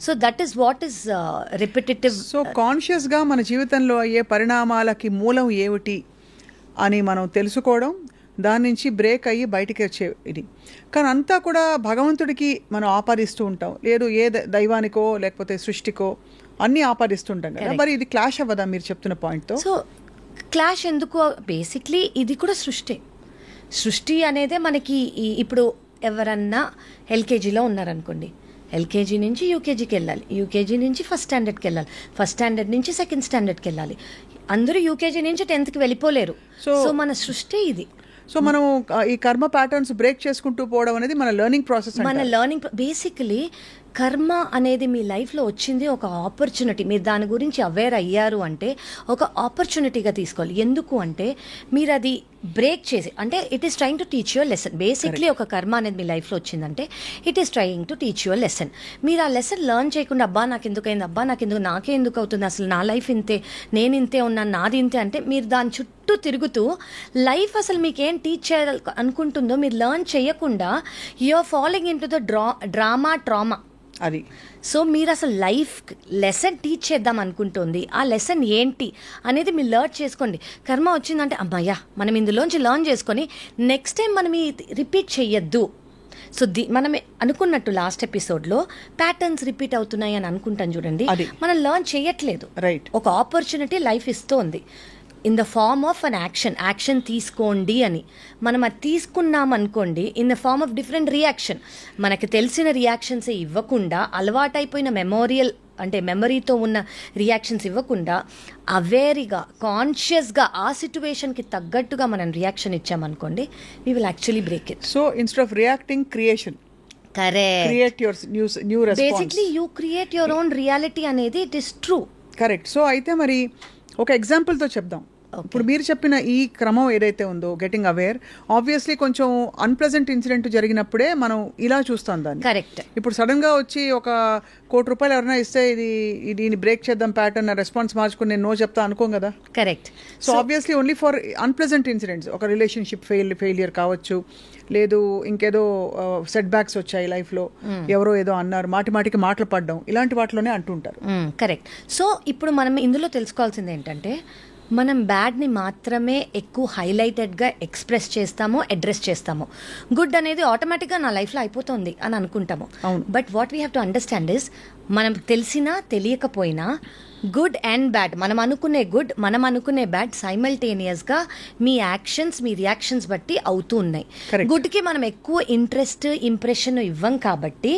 So that is what is repetitive. So కాన్షియస్గా మన జీవితంలో అయ్యే పరిణామాలకి మూలం ఏమిటి అని మనం తెలుసుకోవడం, దాని నుంచి బ్రేక్ అయ్యి బయటికి వచ్చే ఇది. కానీ అంతా కూడా భగవంతుడికి మనం ఆపాదిస్తూ ఉంటాం, లేదు ఏ దైవానికో లేకపోతే సృష్టికో అన్నీ ఆపాదిస్తుంటాం కదా. మరి ఇది క్లాష్ అవ్వదా మీరు చెప్తున్న పాయింట్తో? సో క్లాష్ ఎందుకు? బేసిక్లీ ఇది కూడా సృష్టి అనేదే మనకి. ఇప్పుడు ఎవరన్నా ఎల్కేజీలో ఉన్నారనుకోండి, ఎల్కేజీ నుంచి యూకేజీకి వెళ్ళాలి, యూకేజీ నుంచి ఫస్ట్ స్టాండర్డ్కి వెళ్ళాలి, ఫస్ట్ స్టాండర్డ్ నుంచి సెకండ్ స్టాండర్డ్కి వెళ్ళాలి. అందరూ యూకేజీ నుంచి 10th వెళ్ళిపోలేరు. సో మన సృష్టి ఇది. సో మనం ఈ కర్మ ప్యాటర్న్స్ బ్రేక్ చేసుకుంటూ పోవడం అనేది మన లెర్నింగ్ ప్రాసెస్. మన లెర్నింగ్ బేసికలీ కర్మ అనేది మీ లైఫ్లో వచ్చింది ఒక ఆపర్చునిటీ. మీరు దాని గురించి అవేర్ అయ్యారు అంటే ఒక ఆపర్చునిటీగా తీసుకోవాలి. ఎందుకు అంటే మీరు అది బ్రేక్ చేసి, అంటే it is trying to teach your lesson. Basically ఒక కర్మ అనేది మీ లైఫ్లో వచ్చిందంటే it is trying to teach your lesson. మీరు ఆ లెసన్ లెర్న్ చేయకుండా అబ్బా నాకు ఎందుకు అయింది, అబ్బా నాకే ఎందుకు అవుతుంది, అసలు నా లైఫ్ ఇంతే, నేను ఇంతే ఉన్నాను, నాది ఇంతే అంటే మీరు దాని చుట్టూ తిరుగుతూ లైఫ్ అసలు మీకేం టీచ్ చేయాలి అనుకుంటుందో మీరు లెర్న్ చేయకుండా you are following into the trauma అది. సో మీరు అసలు లైఫ్ లెసన్ టీచ్ చేద్దాం అనుకుంటుంది, ఆ లెసన్ ఏంటి అనేది మీరు లెర్న్ చేసుకోండి. కర్మ వచ్చిందంటే అమ్మాయ్యా మనం ఇందులోంచి లెర్న్ చేసుకొని నెక్స్ట్ టైం మనం రిపీట్ చెయ్యొద్దు. సో మనం అనుకున్నట్టు లాస్ట్ ఎపిసోడ్లో ప్యాటర్న్స్ రిపీట్ అవుతున్నాయి అని అనుకుంటాం చూడండి, మనం లెర్న్ చేయట్లేదు. రైట్. ఒక ఆపర్చునిటీ లైఫ్ ఇస్తోంది in the form of an action తీసుకోండి అని. మనం అది తీసుకున్నాం అనుకోండి in the form of different reaction. మనకి తెలిసిన రియాక్షన్సే ఇవ్వకుండా, అలవాటైపోయిన మెమరీతో ఉన్న రియాక్షన్స్ ఇవ్వకుండా అవేర్గా కాన్షియస్గా ఆ సిచ్యువేషన్కి తగ్గట్టుగా మనం రియాక్షన్ ఇచ్చామనుకోండి, we will actually break it. So instead of reacting, creation. Correct. Create your new response. Basically you create your own reality అనేది it is true. Correct. So అయితే మరి ఒక ఎగ్జాంపుల్తో చెప్దాం. ఇప్పుడు మీరు చెప్పిన ఈ క్రమం ఏదైతే ఉందో, గెటింగ్ అవేర్, ఆబ్వియస్లీ కొంచెం అన్ప్లెజెంట్ ఇన్సిడెంట్ జరిగినప్పుడే మనం ఇలా చూస్తాం దాన్ని. కరెక్ట్. ఇప్పుడు సడన్గా వచ్చి ఒక ₹1 కోటి ఎవరైనా ఇస్తే దీన్ని బ్రేక్ చేద్దాం ప్యాటర్న్, రెస్పాన్స్ మార్చుకుని నేను నో చెప్తా అనుకోం కదా. Correct. So obviously only for unpleasant incidents, ఒక రిలేషన్షిప్ ఫెయిలియర్ కావచ్చు, లేదు ఇంకేదో సెట్ బ్యాక్స్ వచ్చాయి లైఫ్లో, ఎవరో ఏదో అన్నారు, మాటికి మాటలు పడడం, ఇలాంటి వాటిలోనే అంటుంటారు. కరెక్ట్. సో ఇప్పుడు మనం ఇందులో తెలుసుకోవాల్సింది ఏంటంటే మనం బ్యాడ్ని మాత్రమే ఎక్కువ హైలైటెడ్గా ఎక్స్ప్రెస్ చేస్తాము, అడ్రస్ చేస్తాము. గుడ్ అనేది ఆటోమేటిక్గా నా లైఫ్లో అయిపోతుంది అని అనుకుంటాము. But what we have to understand is, మనం తెలిసినా తెలియకపోయినా గుడ్ అండ్ బ్యాడ్, మనం అనుకునే గుడ్, మనం అనుకునే బ్యాడ్ సైమల్టేనియస్గా మీ యాక్షన్స్, మీ రియాక్షన్స్ బట్టి అవుతూ ఉన్నాయి. గుడ్కి మనం ఎక్కువ ఇంట్రెస్ట్, ఇంప్రెషన్ ఇవ్వం కాబట్టి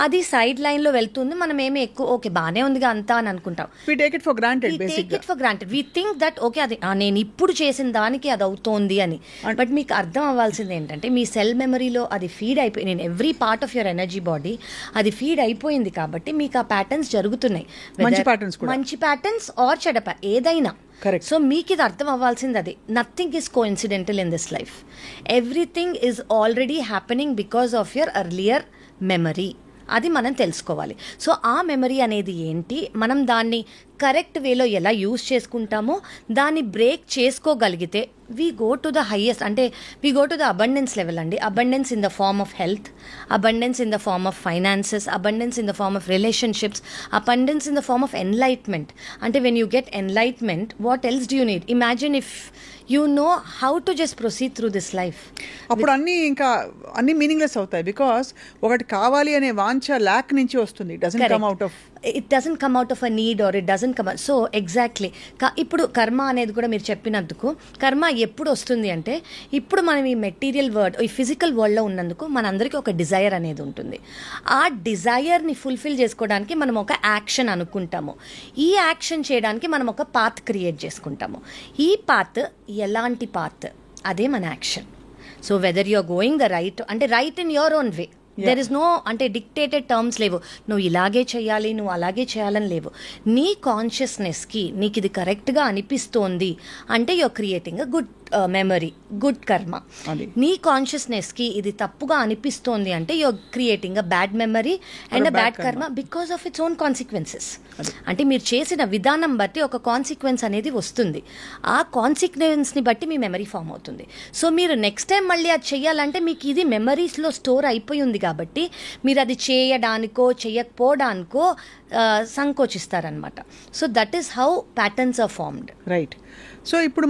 అది సైడ్ లైన్లో వెళ్తుంది. మనం ఏమి ఎక్కువ ఓకే బాగానే ఉందిగా అంతా అని అనుకుంటాం. We take it for granted. We think that okay అది నేను ఇప్పుడు చేసిన దానికి అది అవుతోంది అని. బట్ మీకు అర్థం అవ్వాల్సింది ఏంటంటే మీ సెల్ మెమరీలో అది ఫీడ్ అయిపోయి, నేను every part of your energy body అది ఫీడ్ అయిపోయింది కాబట్టి మీకు ఆ ప్యాటర్న్స్ జరుగుతున్నాయి. మంచి ప్యాటర్న్స్ ఆర్ చెడ్డ ఏదైనా. సో మీకు ఇది అర్థం అవ్వాల్సింది అది. Nothing is coincidental in this life. Everything is already happening because of your earlier memory. అది మనం తెలుసుకోవాలి. సో ఆ మెమరీ అనేది ఏంటి, మనం దాన్ని కరెక్ట్ వేలో ఎలా యూజ్ చేసుకుంటామో దాన్ని బ్రేక్ చేసుకోగలిగితే we go to the highest, అంటే we go to the abundance level అండి. Abundance in the form of health, abundance in the form of finances, abundance in the form of relationships, abundance in the form of enlightenment. అంటే when you get enlightenment, what else do you need? Imagine if you know how to just proceed through this life. అప్పుడు అన్ని meaningless అవుతాయి. Because ఒకటి కావాలి అనే వాంఛ lack నుంచి వస్తుంది. It doesn't come out of a need or it doesn't come. So exactly ఇప్పుడు కర్మ అనేది కూడా మీరు చెప్పినందుకు, కర్మ ఎప్పుడు వస్తుంది అంటే ఇప్పుడు మనం ఈ మెటీరియల్ వరల్డ్, ఈ ఫిజికల్ వరల్డ్లో ఉన్నందుకు మనందరికీ ఒక డిజైర్ అనేది ఉంటుంది. ఆ డిజైర్ని ఫుల్ఫిల్ చేసుకోవడానికి మనం ఒక యాక్షన్ అనుకుంటాము. ఈ యాక్షన్ చేయడానికి మనం ఒక పాత్ క్రియేట్ చేసుకుంటాము. ఈ పాత్ ఎలాంటి పాత్, అదే మన action. So whether you are going the right, అంటే right in your own way. There is no అంటే డిక్టేటెడ్ టర్మ్స్ లేవు, నువ్వు ఇలాగే చేయాలి, నువ్వు అలాగే చేయాలని లేవు. నీ కాన్షియస్నెస్కి నీకు ఇది కరెక్ట్గా అనిపిస్తోంది అంటే you're creating a good memory, good karma. అది. నీ కాన్షియస్నెస్కి ఇది తప్పుగా అనిపిస్తోంది అంటే you're creating a bad memory and a bad karma because of its own consequences. అంటే మీరు చేసిన విధానం బట్టి ఒక కాన్సిక్వెన్స్ అనేది వస్తుంది. ఆ కాన్సిక్వెన్స్ని బట్టి మీ మెమరీ ఫామ్ అవుతుంది. సో మీరు నెక్స్ట్ టైం మళ్ళీ అది చేయాలంటే మీకు ఇది మెమరీస్లో స్టోర్ అయిపోయి ఉంది కాబట్టి మీరు అది చేయడానికో చేయకపోవడానికో సంకోచిస్తారనమాట. So that is how patterns are formed. Right. So ఇప్పుడు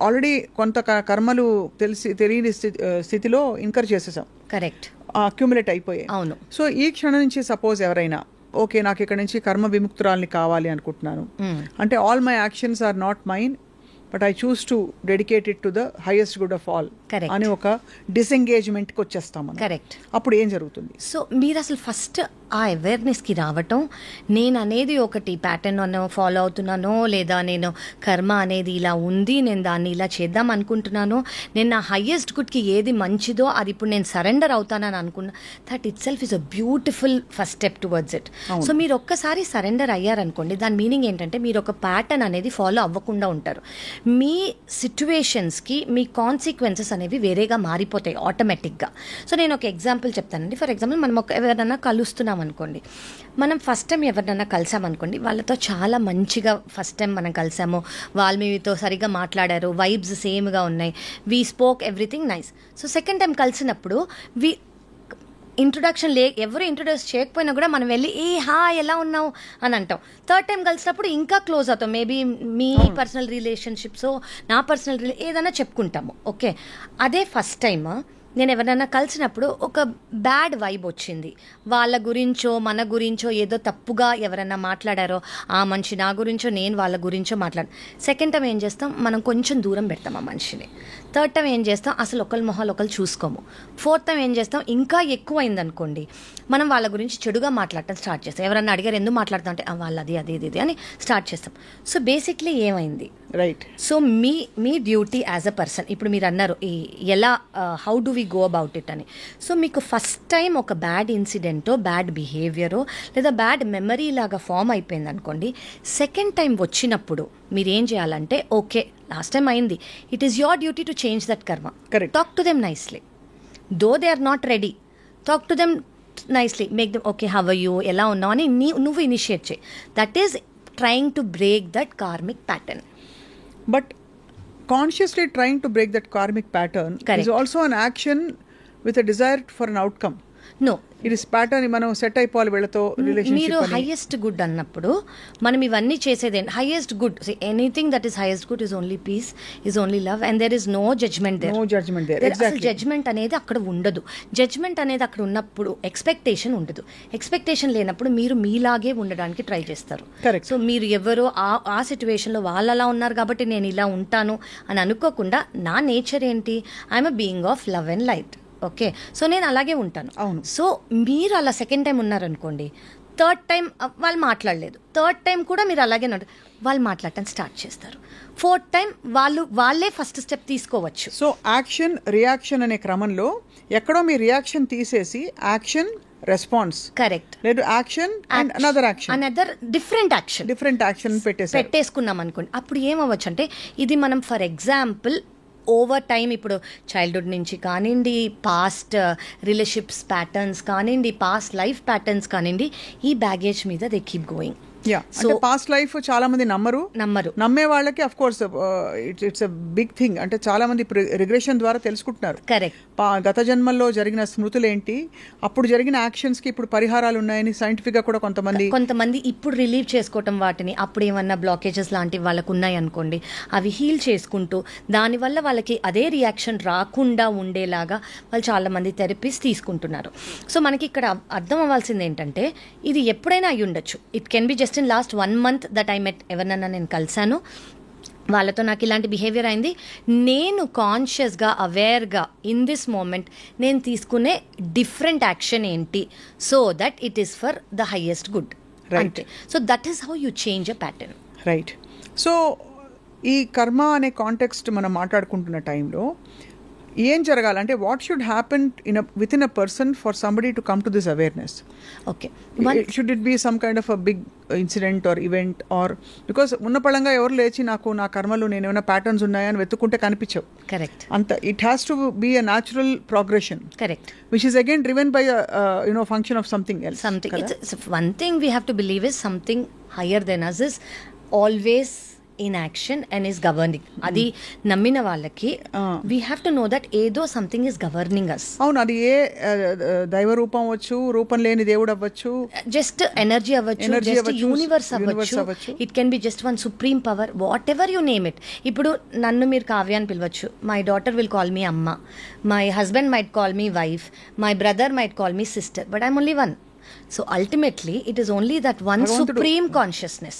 ఆల్రెడీ కొంత కర్మలు తెలియని స్థితిలో ఇన్కర్ చేసేసాం. కరెక్ట్. అక్యుములేట్ అయిపోయాయి. అవును. సో ఈ క్షణం నుంచి సపోజ్ ఎవరైనా ఓకే నాకు ఇక్కడ నుంచి కర్మ విముక్తురాల్ని కావాలి అనుకుంటున్నాను అంటే all my actions are not mine but I choose to dedicate it to the highest good of all అని ఒక డిసెంగేజ్మెంట్కి వచ్చేస్తాం. కరెక్ట్. అప్పుడు ఏం జరుగుతుంది? సో మీరు అసలు ఫస్ట్ ఆ అవేర్నెస్కి రావటం, నేను అనేది ఒకటి ప్యాటర్న్ అన్న ఫాలో అవుతున్నానో లేదా నేను కర్మ అనేది ఇలా ఉంది, నేను దాన్ని ఇలా చేద్దాం అనుకుంటున్నానో, నేను నా హయ్యెస్ట్ గుడ్కి ఏది మంచిదో అది ఇప్పుడు నేను సరెండర్ అవుతానని అనుకున్నా, that it self is a beautiful first step towards it. So మీరు ఒక్కసారి సరెండర్ అయ్యారనుకోండి, దాని మీనింగ్ ఏంటంటే మీరు ఒక ప్యాటర్న్ అనేది ఫాలో అవ్వకుండా ఉంటారు. మీ సిచ్యువేషన్స్కి మీ కాన్సిక్వెన్సెస్ అనేవి వేరేగా మారిపోతాయి ఆటోమేటిక్గా. సో నేను ఒక ఎగ్జాంపుల్ చెప్తానండి. ఫర్ ఎగ్జాంపుల్ మనం ఎవరైనా కలుస్తున్నాం అనుకోండి, మనం ఫస్ట్ టైం ఎవరినైనా కలిసామనుకోండి, వాళ్ళతో చాలా మంచిగా ఫస్ట్ టైం మనం కలిసాము, వాళ్ళు మీతో సరిగ్గా మాట్లాడారు, వైబ్స్ సేమ్గా ఉన్నాయి, we spoke everything nice. So second time కలిసినప్పుడు ఇంట్రొడక్షన్ ఎవరు ఇంట్రొడ్యూస్ చేయకపోయినా కూడా మనం వెళ్ళి హాయ్ ఎలా ఉన్నావు అని అంటాం. థర్డ్ టైం కలిసినప్పుడు ఇంకా క్లోజ్ అవుతాం. మేబీ మీ పర్సనల్ రిలేషన్షిప్స్, నా పర్సనల్ ఏదైనా చెప్పుకుంటాము. ఓకే, అదే ఫస్ట్ టైమ్ నేను ఎవరైనా కలిసినప్పుడు ఒక బ్యాడ్ వైబ్ వచ్చింది, వాళ్ళ గురించో మన గురించో ఏదో తప్పుగా ఎవరైనా మాట్లాడారో, ఆ మనిషి నా గురించో నేను వాళ్ళ గురించో సెకండ్ టైం ఏం చేస్తాం, మనం కొంచెం దూరం పెడతాం ఆ మనిషిని. థర్డ్ టైం ఏం చేస్తాం, అసలు ఒకరి మొహాలు ఒకరు చూసుకోము. ఫోర్త్ టైం ఏం చేస్తాం, ఇంకా ఎక్కువ అయిందనుకోండి, మనం వాళ్ళ గురించి చెడుగా మాట్లాడటం స్టార్ట్ చేస్తాం. ఎవరన్నా అడిగారు ఎందుకు మాట్లాడతాం అంటే వాళ్ళు అది ఇది అని స్టార్ట్ చేస్తాం. సో బేసిక్లీ ఏమైంది, రైట్. సో మీ డ్యూటీ యాజ్ అ పర్సన్, ఇప్పుడు మీరు అన్నారు ఎలా how do we go about it అని. సో మీకు ఫస్ట్ టైం ఒక బ్యాడ్ ఇన్సిడెంటో బ్యాడ్ బిహేవియరో లేదా బ్యాడ్ మెమరీ లాగా ఫామ్ అయిపోయింది అనుకోండి, సెకండ్ టైం వచ్చినప్పుడు మీరు ఏం చేయాలంటే, ఓకే లాస్ట్ టైం అయింది, it is your duty to change that karma. Correct. Talk to them nicely, though they are not ready, talk to them nicely, make them okay how are you, ఎలా ఉన్నావు అని నువ్వు initiate చేయి. That is trying to break that karmic pattern. But consciously trying to break that karmic pattern Correct. is also an action with a desire for an outcome. No. It is pattern మనం set అయిపోవాలి వీళ్ళతో మీరు relationship. Highest good అన్నప్పుడు మనం ఇవన్నీ చేసేది highest good. Anything that is highest good is only peace, is only love and there is no judgement there. No judgement there. అసలు judgement అనేది అక్కడ ఉండదు. జడ్జ్మెంట్ అనేది అక్కడ ఉన్నప్పుడు ఎక్స్పెక్టేషన్ ఉండదు. ఎక్స్పెక్టేషన్ లేనప్పుడు మీరు మీలాగే ఉండడానికి ట్రై చేస్తారు. Correct. సో మీరు ఎవరో ఆ సిచ్యువేషన్లో వాళ్ళు అలా ఉన్నారు కాబట్టి నేను ఇలా ఉంటాను అని అనుకోకుండా, నా నేచర్ ఏంటి, I'm a being of love and light. Okay, so నేను అలాగే ఉంటాను. అవును. సో మీరు అలా సెకండ్ టైం ఉన్నారనుకోండి, థర్డ్ టైం వాళ్ళు మాట్లాడలేదు, థర్డ్ టైం కూడా మీరు అలాగే వాళ్ళు మాట్లాడటం స్టార్ట్ చేస్తారు. ఫోర్త్ టైం వాళ్ళే ఫస్ట్ స్టెప్ తీసుకోవచ్చు. సో యాక్షన్ రియాక్షన్ అనే క్రమంలో ఎక్కడో మీ రియాక్షన్ తీసేసి యాక్షన్ రెస్పాన్స్, కరెక్ట్, లేదు action and another action, another different action పెట్టేసుకున్నాం అనుకోండి. అప్పుడు ఏమవ్వచ్చు అంటే, ఇది మనం ఫర్ ఎగ్జాంపుల్ ఓవర్ టైం ఇప్పుడు చైల్డ్హుడ్ నుంచి కానివ్వండి, పాస్ట్ రిలేషన్షిప్స్ ప్యాటర్న్స్ కానివ్వండి, పాస్ట్ లైఫ్ ప్యాటర్న్స్ కానివ్వండి, ఈ బ్యాగేజ్ మీద దే కీప్ గోయింగ్. అంటే పాస్ట్ లైఫ్ చాలా మంది నమ్మరు. నమ్మే వాళ్ళకి of course it's a big thing. అంటే చాలా మంది రిగ్రెషన్ ద్వారా తెలుసుకుంటున్నారు. కరెక్ట్. గత జన్మల్లో జరిగిన స్మృతులు ఏంటి, అప్పుడు జరిగిన యాక్షన్స్ కి ఇప్పుడు పరిహారాలు ఉన్నాయని సైంటిఫిక్ గా కూడా కొంతమంది ఇప్పుడు రిలీవ్ చేసుకోవటం, వాటిని అప్పుడు ఏమన్నా బ్లాకేజెస్ లాంటివి వాళ్ళకు ఉన్నాయి అనుకోండి, అవి హీల్ చేసుకుంటూ దానివల్ల వాళ్ళకి అదే రియాక్షన్ రాకుండా ఉండేలాగా వాళ్ళు చాలా మంది థెరపీస్ తీసుకుంటున్నారు. సో మనకి ఇక్కడ అర్థం అవ్వాల్సింది ఏంటంటే, ఇది ఎప్పుడైనా అయి ఉండొచ్చు. It can be just in last 1 month that I met, ఎవరినన్నా నేను కలిశాను, వాళ్ళతో నాకు ఇలాంటి బిహేవియర్ అయింది, నేను కాన్షియస్గా అవేర్గా ఇన్ దిస్ మూమెంట్ నేను తీసుకునే డిఫరెంట్ యాక్షన్ ఏంటి, so that it is for the highest good. Right. So that is how you change a pattern. Right. So ఈ కర్మ అనే కాంటెక్స్ట్ మనం మాట్లాడుకుంటున్న టైంలో ఏం జరగాలి అంటే what should happen within a person for somebody to come to this awareness? Okay, should it be some kind of a big incident or event or because ఉన్న పళంగా ఎవరు లేచి నాకు నా కర్మలు నేను ఏమైనా ప్యాటర్న్స్ ఉన్నాయని వెతుక్కుంటే కనిపించవు. కరెక్ట్. అంత it has to be a natural progression. Correct. Which is again driven by function of something else. Something. It's one thing we have to believe is something higher than us is always in action and is governing. అది నమ్మిన వాళ్ళకి we have to know that ఏదో something is governing us. అవును, అది ఏ దైవ రూపం అవ్వచ్చు, రూపం లేని దేవుడు అవ్వచ్చు, జస్ట్ ఎనర్జీ అవ్వచ్చు, జస్ట్ యూనివర్స్ అవ్వచ్చు, it can be just one supreme power, whatever you name it. ఇప్పుడు నన్ను మీరు కావ్య అని పిలవచ్చు, my daughter will call me అమ్మ, my husband might call me wife, my brother might call me sister, but I'm only one. So ultimately it is only that one supreme consciousness.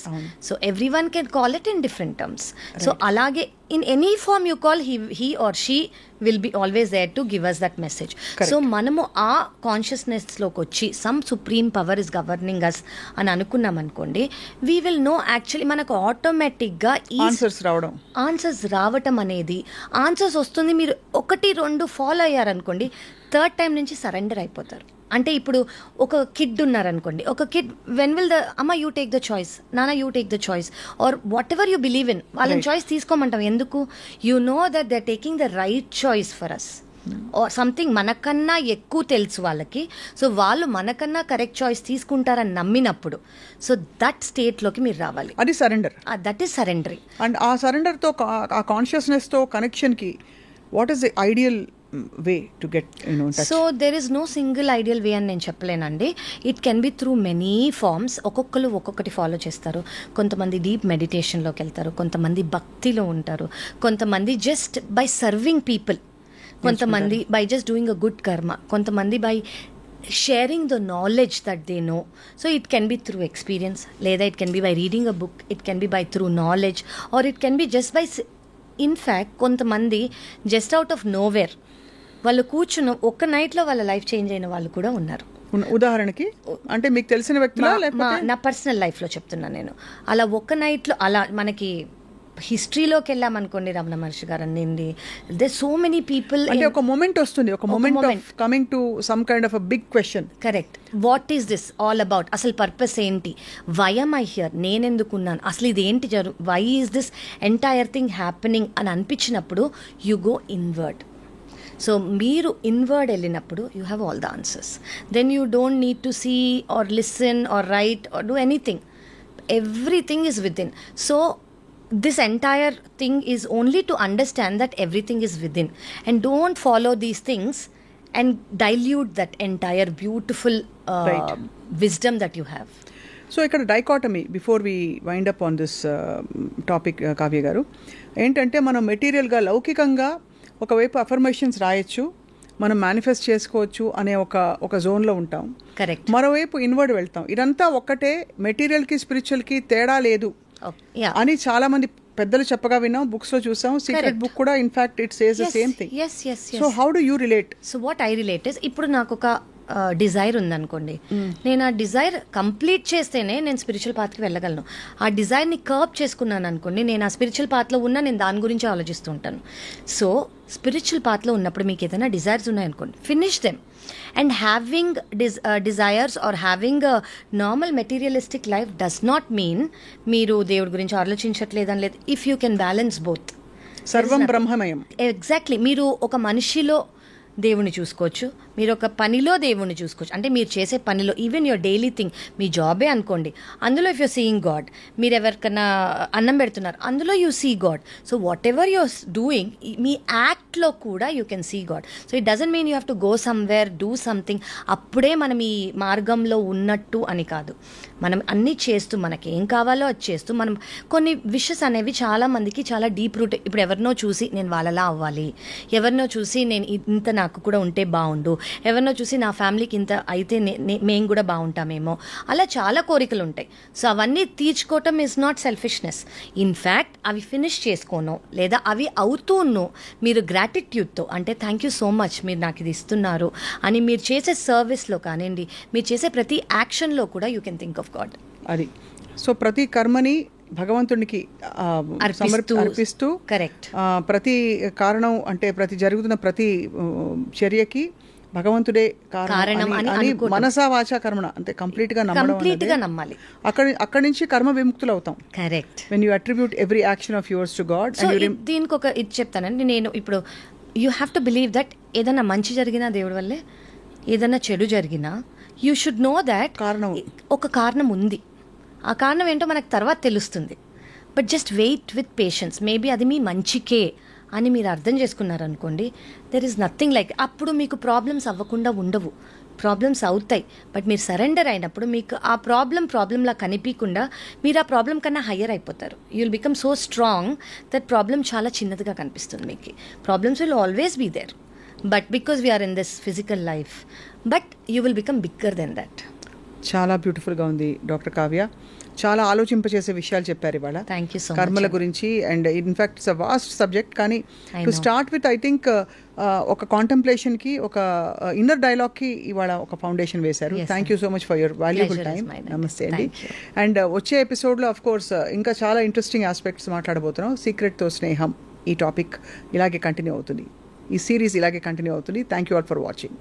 So everyone can call it in different terms. Right. So alage in any form you call, he or she will be always there to give us that message. Correct. So manamu aa consciousness loki vachi some supreme power is governing us ani anukunnam ankondi, we will know actually manaku automatic ga answers రావటం అనేది, answers వస్తుంది, మీరు 1-2 follow అయ్యారనుకోండి, third time నుంచి surrender అయిపోతారు. అంటే ఇప్పుడు ఒక కిడ్ ఉన్నారనుకోండి, ఒక కిడ్ వెన్ విల్ ద అమ్మ యూ టేక్ ద చాయిస్, నాన్న you take the choice, or whatever you believe in, వాళ్ళని చాయిస్ తీసుకోమంటాం. ఎందుకు? You know that they are taking the right choice for us, or something మనకన్నా ఎక్కువ తెలుసు వాళ్ళకి, so వాళ్ళు మనకన్నా కరెక్ట్ చాయిస్ తీసుకుంటారని నమ్మినప్పుడు, సో దట్ స్టేట్లోకి మీరు రావాలి. అది surrender. That is surrendering. And ఆ సరెండర్తో, ఆ కాన్షియస్నెస్తో కనెక్షన్కి what is the ideal way to get touch? So there is no single ideal way అని నేను చెప్పలేనండి. It can be through many forms. ఒక్కొక్కరు ఒక్కొక్కటి ఫాలో చేస్తారు. కొంతమంది డీప్ మెడిటేషన్లోకి వెళ్తారు, కొంతమంది భక్తిలో ఉంటారు, కొంతమంది జస్ట్ బై సర్వింగ్ పీపుల్, కొంతమంది by just doing a good కర్మ, కొంతమంది by sharing the knowledge that they know. So it can be through experience, లేదా it can be by reading a book, it can be by through knowledge, or it can be just by in fact కొంతమంది just out of nowhere వాళ్ళు కూర్చుని ఒక్క నైట్లో వాళ్ళ life change అయిన వాళ్ళు కూడా ఉన్నారు. ఉదాహరణకి అంటే మీకు తెలిసిన వ్యక్తులా? నా పర్సనల్ లైఫ్లో చెప్తున్నాను నేను. అలా ఒక్క నైట్లో, అలా మనకి హిస్టరీలోకి వెళ్ళామనుకోండి, రమణ మహర్షి గారు అనింది, దే సో మెనీ పీపుల్. అంటే ఒక మూమెంట్ వస్తుంది, ఒక moment of coming to some kind of a big question. Correct. What is this all about? అసలు పర్పస్ ఏంటి? Why am I here? నేనెందుకున్నాను? అసలు ఇది ఏంటి why is this entire thing happening అని అనిపించినప్పుడు యు గో ఇన్వర్డ్. సో మీరు inward వెళ్ళినప్పుడు you have all the answers. Then you don't need to see or listen or write or do anything. Everything is within. So this entire thing is only to understand that everything is within, and don't follow these things and dilute that entire beautiful wisdom that you have. So ఇక్కడ dichotomy before we wind up on this topic Kavya garu, ఏంటంటే మనం మెటీరియల్గా లౌకికంగా ఒకవైపు affirmations రాయొచ్చు, మనం manifest చేసుకోవచ్చు అనే ఒక జోన్లో ఉంటాం. కరెక్ట్. మరోవైపు ఇన్వర్డ్ వెళ్తాం. ఇదంతా ఒక్కటే, మెటీరియల్కి స్పిరిచువల్కి తేడా లేదు అని చాలా మంది పెద్దలు చెప్పగా విన్నాం, బుక్స్ లో చూసాం. సీక్రెట్ బుక్ కూడా in fact it says the same thing. So how do you relate? So what I relate is, ఇప్పుడు నాకు ఒక డిజైర్ ఉందనుకోండి, నేను ఆ డిజైర్ కంప్లీట్ చేస్తేనే నేను స్పిరిచువల్ పాత్కి వెళ్ళగలను. ఆ డిజైర్ని కర్బ్ చేసుకున్నాను అనుకోండి, నేను ఆ స్పిరిచువల్ పాత్లో ఉన్నా నేను దాని గురించి ఆలోచిస్తూ ఉంటాను. సో స్పిరిచువల్ పాత్లో ఉన్నప్పుడు మీకు ఏదైనా డిజైర్స్ ఉన్నాయనుకోండి, finish them. And having desires or having a normal materialistic life does not mean మీరు దేవుడి గురించి ఆలోచించట్లేదని లేదు. If you can balance both, సర్వం బ్రహ్మమయం. ఎగ్జాక్ట్లీ. మీరు ఒక మనిషిలో దేవుణ్ణి చూసుకోవచ్చు, మీరు ఒక పనిలో దేవుణ్ణి చూసుకోవచ్చు. అంటే మీరు చేసే పనిలో, ఈవెన్ యువర్ డైలీ థింగ్, మీ జాబే అనుకోండి, అందులో ఇఫ్ యూర్ సీయింగ్ గాడ్, మీరు ఎవరికన్నా అన్నం పెడుతున్నారు, అందులో you see God. So whatever you're doing, మీ యాక్ట్లో కూడా you can see God. So it doesn't mean you have to go somewhere, do something, అప్పుడే మనం ఈ మార్గంలో ఉన్నట్టు అని కాదు. మనం అన్నీ చేస్తూ, మనకి ఏం కావాలో అది చేస్తూ, మనం కొన్ని విషెస్ అనేవి చాలా మందికి చాలా డీప్ రూట్. ఇప్పుడు ఎవరినో చూసి నేను వాళ్ళలా అవ్వాలి, ఎవరినో చూసి నేను ఇంత నాకు కూడా ఉంటే బాగుండు, ఎవరినో చూసి నా ఫ్యామిలీకి ఇంత అయితే మేము కూడా బాగుంటామేమో, అలా చాలా కోరికలు ఉంటాయి. సో అవన్నీ తీర్చుకోవటం ఈజ్ నాట్ సెల్ఫిష్నెస్. ఇన్ఫ్యాక్ట్ అవి ఫినిష్ చేసుకోను, లేదా అవి అవుతూను మీరు గ్రాటిట్యూడ్తో, అంటే థ్యాంక్ యూ సో మచ్ మీరు నాకు ఇది ఇస్తున్నారు అని మీరు చేసే సర్వీస్లో కానివ్వండి, మీరు చేసే ప్రతి యాక్షన్లో కూడా you can think of God. అది. సో ప్రతి కర్మని భగవంతునికి అర్పిస్తూ కరెక్ట్ ప్రతి కారణం అంటే జరుగుతున్న ప్రతి చర్యకి భగవంతుడే కారణం అని మనసా వాచా కర్మణ అంటే కంప్లీట్ గా నమ్మాలి. అక్కడి నుంచి కర్మ విముక్తులు అవుతాం. Correct. When you attribute every action of yours to God. దీనికి ఒక ఇది చెప్తానండి నేను ఇప్పుడు. You have to believe that ఏదైనా మంచి జరిగినా దేవుడి వల్లే, ఏదైనా చెడు జరిగినా యూ షుడ్ నో దాట్ ఒక కారణం ఉంది. ఆ కారణం ఏంటో మనకు తర్వాత తెలుస్తుంది. But just wait with patience. Maybe అది మీ మంచికే అని మీరు అర్థం చేసుకున్నారనుకోండి, దెర్ ఈస్ నథింగ్ లైక్. అప్పుడు మీకు ప్రాబ్లమ్స్ అవ్వకుండా ఉండవు. ప్రాబ్లమ్స్ అవుతాయి, బట్ మీరు సరెండర్ అయినప్పుడు మీకు ఆ ప్రాబ్లంలా కనిపించకుండా మీరు ఆ ప్రాబ్లం కన్నా హయ్యర్ అయిపోతారు. You will become so strong that problem చాలా చిన్నదిగా కనిపిస్తుంది మీకు. Problems will always be there, but because we are in this physical life, but you will become bigger than that. చాలా బ్యూటిఫుల్గా ఉంది డాక్టర్ కావ్య. చాలా ఆలోచింపచేసే విషయాలు చెప్పారు ఇవాళ కర్మల గురించి. And in fact it's a vast subject, కానీ to start with I think ఒక కాంటెంప్లేషన్కి, ఒక ఇన్నర్ డైలాగ్కి ఇవాళ ఒక ఫౌండేషన్ వేశారు. Thank you so much for your valuable time. నమస్తే అండి. అండ్ వచ్చే ఎపిసోడ్లో ఆఫ్ కోర్స్ ఇంకా చాలా ఇంట్రెస్టింగ్ ఆస్పెక్ట్స్ మాట్లాడబోతున్నాం. సీక్రెట్తో స్నేహం ఈ టాపిక్ ఇలాగే కంటిన్యూ అవుతుంది, ఈ సిరీస్ ఇలాగే కంటిన్యూ అవుతుంది. Thank you all for watching.